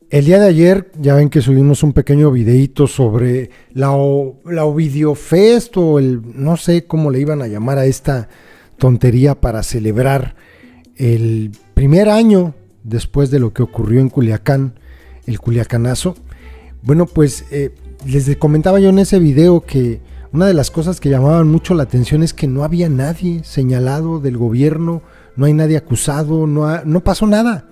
El día de ayer, ya ven que subimos un pequeño videíto sobre la Ovidio Fest o no sé cómo le iban a llamar a esta tontería para celebrar el primer año después de lo que ocurrió en Culiacán, el Culiacanazo. Bueno, pues les comentaba yo en ese video que una de las cosas que llamaban mucho la atención es que no había nadie señalado del gobierno, no hay nadie acusado, no pasó nada,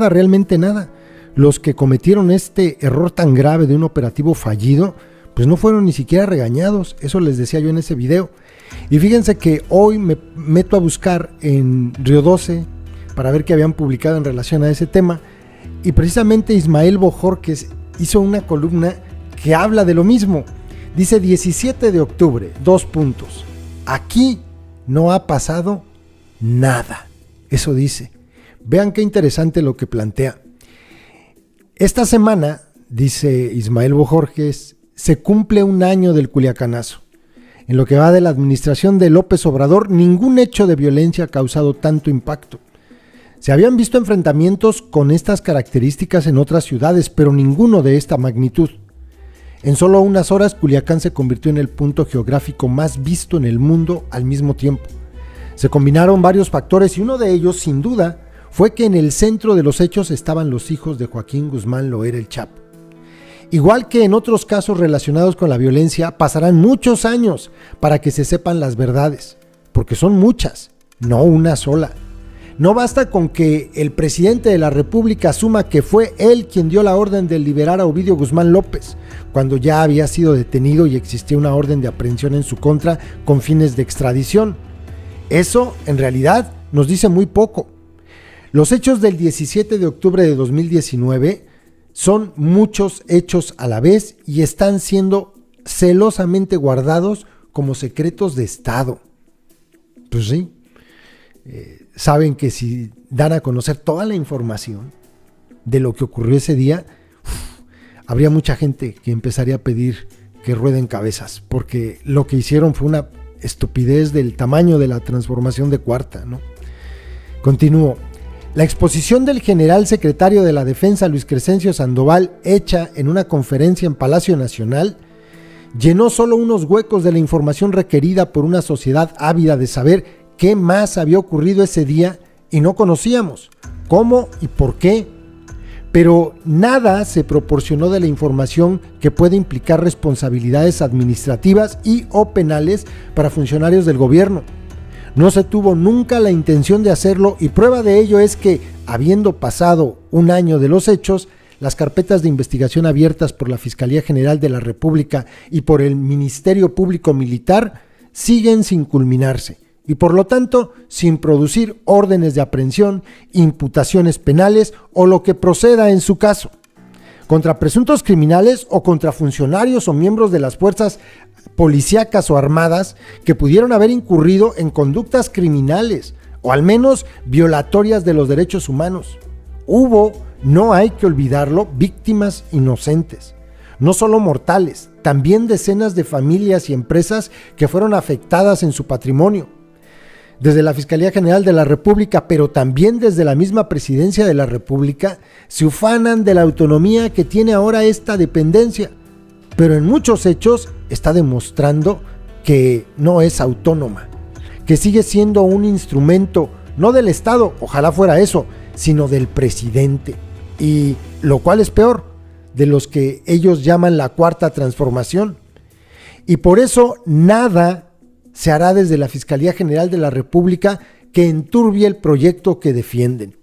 realmente nada. Los que cometieron este error tan grave de un operativo fallido, pues no fueron ni siquiera regañados. Eso les decía yo en ese video. Y fíjense que hoy me meto a buscar en Río 12 para ver qué habían publicado en relación a ese tema. Y precisamente Ismael Bojorquez hizo una columna que habla de lo mismo. Dice 17 de octubre, 2 puntos. Aquí no ha pasado nada. Eso dice. Vean qué interesante lo que plantea. Esta semana, dice Ismael Bojorquez, se cumple un año del Culiacanazo. En lo que va de la administración de López Obrador, ningún hecho de violencia ha causado tanto impacto. Se habían visto enfrentamientos con estas características en otras ciudades, pero ninguno de esta magnitud. En solo unas horas, Culiacán se convirtió en el punto geográfico más visto en el mundo al mismo tiempo. Se combinaron varios factores y uno de ellos, sin duda, fue que en el centro de los hechos estaban los hijos de Joaquín Guzmán Loera el Chapo. Igual que en otros casos relacionados con la violencia, pasarán muchos años para que se sepan las verdades, porque son muchas, no una sola. No basta con que el presidente de la República asuma que fue él quien dio la orden de liberar a Ovidio Guzmán López, cuando ya había sido detenido y existía una orden de aprehensión en su contra con fines de extradición. Eso, en realidad, nos dice muy poco. Los hechos del 17 de octubre de 2019 son muchos hechos a la vez y están siendo celosamente guardados como secretos de Estado. Pues sí, saben que si dan a conocer toda la información de lo que ocurrió ese día, habría mucha gente que empezaría a pedir que rueden cabezas, porque lo que hicieron fue una estupidez del tamaño de la transformación de Cuarta, ¿no? Continúo. La exposición del general secretario de la Defensa, Luis Crescencio Sandoval, hecha en una conferencia en Palacio Nacional, llenó solo unos huecos de la información requerida por una sociedad ávida de saber qué más había ocurrido ese día y no conocíamos, cómo y por qué. Pero nada se proporcionó de la información que puede implicar responsabilidades administrativas y o penales para funcionarios del gobierno. No se tuvo nunca la intención de hacerlo y prueba de ello es que, habiendo pasado un año de los hechos, las carpetas de investigación abiertas por la Fiscalía General de la República y por el Ministerio Público Militar siguen sin culminarse y por lo tanto sin producir órdenes de aprehensión, imputaciones penales o lo que proceda en su caso, contra presuntos criminales o contra funcionarios o miembros de las fuerzas policíacas o armadas que pudieron haber incurrido en conductas criminales o al menos violatorias de los derechos humanos. Hubo, no hay que olvidarlo, víctimas inocentes, no solo mortales, también decenas de familias y empresas que fueron afectadas en su patrimonio. Desde la Fiscalía General de la República, pero también desde la misma Presidencia de la República, se ufanan de la autonomía que tiene ahora esta dependencia, pero en muchos hechos está demostrando que no es autónoma, que sigue siendo un instrumento, no del Estado, ojalá fuera eso, sino del presidente, y lo cual es peor, de los que ellos llaman la Cuarta Transformación. Y por eso nada se hará desde la Fiscalía General de la República que enturbie el proyecto que defienden.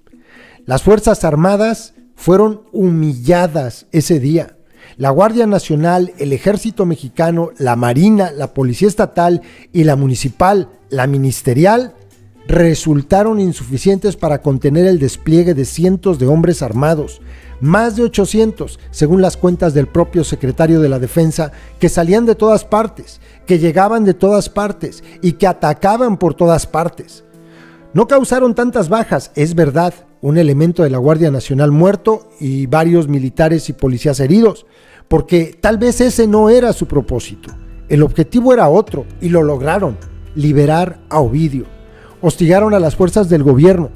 Las Fuerzas Armadas fueron humilladas ese día. La Guardia Nacional, el Ejército Mexicano, la Marina, la Policía Estatal y la Municipal, la Ministerial, resultaron insuficientes para contener el despliegue de cientos de hombres armados, más de 800, según las cuentas del propio secretario de la Defensa, que salían de todas partes, que llegaban de todas partes y que atacaban por todas partes. No causaron tantas bajas, es verdad, un elemento de la Guardia Nacional muerto y varios militares y policías heridos, porque tal vez ese no era su propósito. El objetivo era otro y lo lograron, liberar a Ovidio. Hostigaron a las fuerzas del gobierno,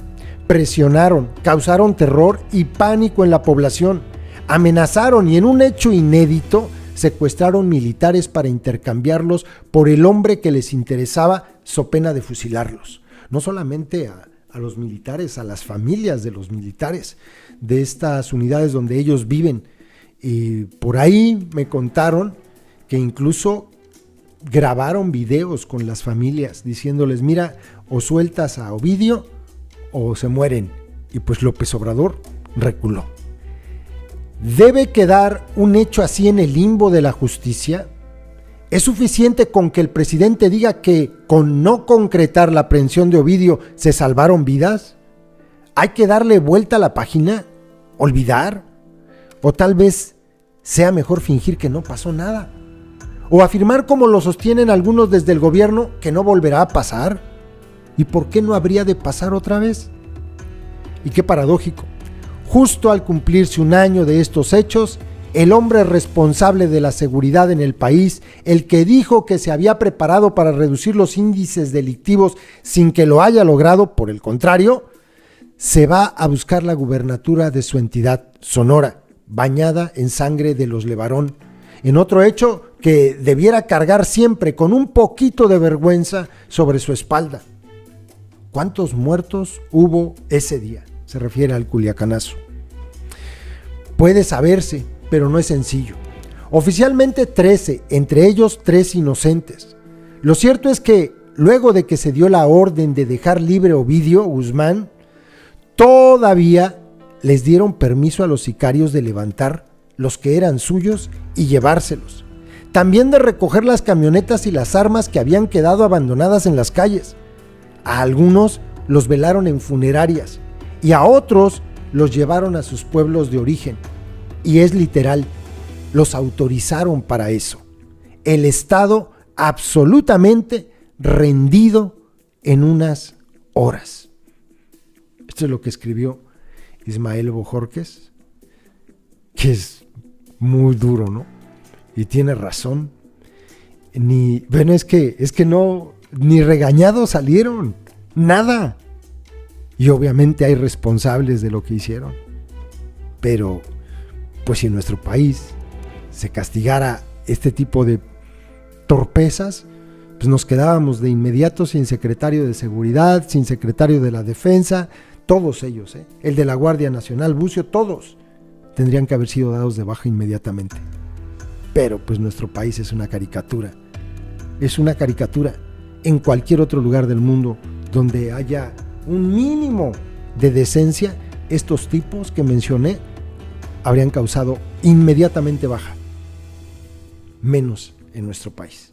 presionaron, causaron terror y pánico en la población, amenazaron y en un hecho inédito secuestraron militares para intercambiarlos por el hombre que les interesaba, so pena de fusilarlos. No solamente a los militares, a las familias de los militares de estas unidades donde ellos viven. Y por ahí me contaron que incluso grabaron videos con las familias diciéndoles: mira, o sueltas a Ovidio o se mueren. Y pues López Obrador reculó. ¿Debe quedar un hecho así en el limbo de la justicia? ¿Es suficiente con que el presidente diga que con no concretar la aprehensión de Ovidio se salvaron vidas? ¿Hay que darle vuelta a la página? ¿Olvidar? ¿O tal vez sea mejor fingir que no pasó nada? ¿O afirmar, como lo sostienen algunos desde el gobierno, que no volverá a pasar? ¿Y por qué no habría de pasar otra vez? Y qué paradójico. Justo al cumplirse un año de estos hechos, el hombre responsable de la seguridad en el país, el que dijo que se había preparado para reducir los índices delictivos sin que lo haya logrado, por el contrario, se va a buscar la gubernatura de su entidad, Sonora, bañada en sangre de los Levarón, en otro hecho que debiera cargar siempre con un poquito de vergüenza sobre su espalda. ¿Cuántos muertos hubo ese día? Se refiere al Culiacanazo. Puede saberse, pero no es sencillo. Oficialmente 13, entre ellos 3 inocentes. Lo cierto es que luego de que se dio la orden de dejar libre a Ovidio Guzmán, todavía les dieron permiso a los sicarios de levantar los que eran suyos y llevárselos. También de recoger las camionetas y las armas que habían quedado abandonadas en las calles. A algunos los velaron en funerarias y a otros los llevaron a sus pueblos de origen. Y es literal, los autorizaron para eso. El Estado absolutamente rendido en unas horas. Esto es lo que escribió Ismael Bojorquez, que es muy duro, ¿no? Y tiene razón. Es que no, ni regañados salieron, nada. Y obviamente hay responsables de lo que hicieron. Pero, pues si en nuestro país se castigara este tipo de torpezas, pues nos quedábamos de inmediato sin secretario de Seguridad, sin secretario de la Defensa, todos ellos, el de la Guardia Nacional, Bucio, todos tendrían que haber sido dados de baja inmediatamente. Pero pues nuestro país es una caricatura. Es una caricatura. En cualquier otro lugar del mundo donde haya un mínimo de decencia, estos tipos que mencioné habrían causado inmediatamente baja. Menos en nuestro país.